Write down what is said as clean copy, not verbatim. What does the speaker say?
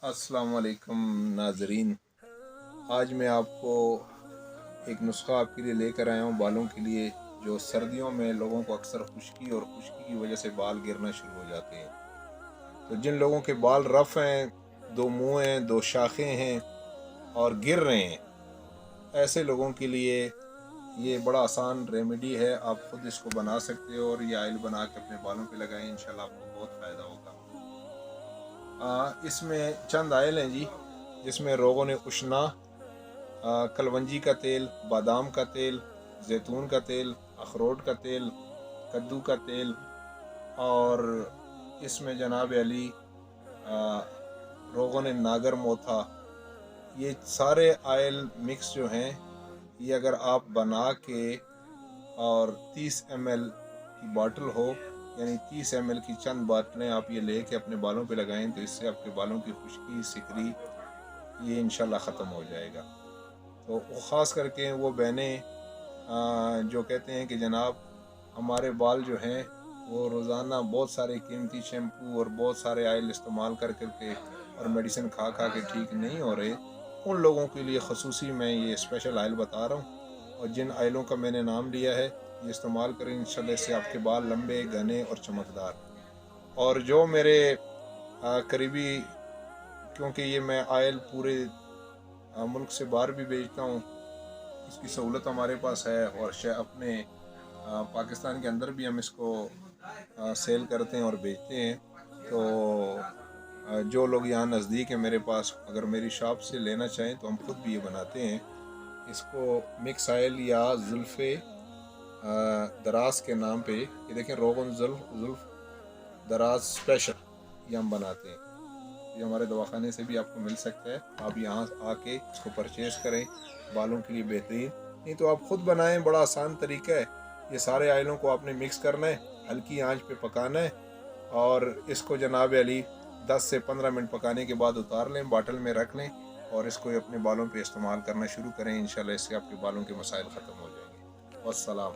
अस्सलाम वालेकुम नाजरीन। आज मैं आपको एक नुस्खा आपके लिए लेकर आया हूँ बालों के लिए, जो सर्दियों में लोगों को अक्सर खुश्की की वजह से बाल गिरना शुरू हो जाते हैं। तो जिन लोगों के बाल रफ़ हैं, दो मुँह हैं, दो शाखें हैं और गिर रहे हैं, ऐसे लोगों के लिए ये बड़ा आसान रेमेडी है। आप खुद इसको बना सकते हो और ये ऑयल बना के अपने बालों पे लगाएं, इंशाल्लाह आपको बहुत फ़ायदा होगा। इसमें चंद ऑयल हैं जी, जिसमें रोगन उशना, कलवंजी का तेल, बादाम का तेल, जैतून का तेल, अखरोट का तेल, कद्दू का तेल और इसमें जनाब अली रोगन नागर मोथा, ये सारे ऑयल मिक्स जो हैं, ये अगर आप बना के और 30 ml की बॉटल हो, यानी 30 ml की चंद बाटलें आप ये लेके अपने बालों पे लगाएं, तो इससे आपके बालों की खुश्की सिकरी ये इंशाल्लाह ख़त्म हो जाएगा। तो वो ख़ास करके वो बहनें जो कहते हैं कि जनाब हमारे बाल जो हैं वो रोज़ाना बहुत सारे कीमती शैम्पू और बहुत सारे ऑयल इस्तेमाल कर करके और मेडिसिन खा खा के ठीक नहीं हो रहे, उन लोगों के लिए ख़ुसूसी मैं ये स्पेशल ऑयल बता रहा हूँ। और जिन ऑयलों का मैंने नाम लिया है, ये इस्तेमाल करें, इंशाल्लाह इससे आपके बाल लंबे, घने और चमकदार। और जो मेरे करीबी, क्योंकि ये मैं ऑयल पूरे मुल्क से बाहर भी भेजता हूँ, इसकी सहूलत हमारे पास है, और अपने पाकिस्तान के अंदर भी हम इसको सेल करते हैं और बेचते हैं। तो जो लोग यहाँ नज़दीक है मेरे पास, अगर मेरी शॉप से लेना चाहें तो हम खुद भी ये बनाते हैं। इसको मिक्स ऑयल या जुल्फ़े दराज के नाम पे, ये देखें, रोगन जुल्फ दराज स्पेशल, ये हम बनाते हैं। ये हमारे दवाखाने से भी आपको मिल सकता है, आप यहाँ आके इसको परचेज़ करें, बालों के लिए बेहतरीन। नहीं तो आप खुद बनाएं, बड़ा आसान तरीका है। ये सारे ऑयलों को आपने मिक्स करना है, हल्की आंच पे पकाना है और इसको जनाब अली 10 से 15 मिनट पकाने के बाद उतार लें, बाटल में रख लें और इसको अपने बालों पे इस्तेमाल करना शुरू करें। इंशाल्लाह इससे आपके बालों के मसाइल ख़त्म हो जाएंगे। वस्सलाम।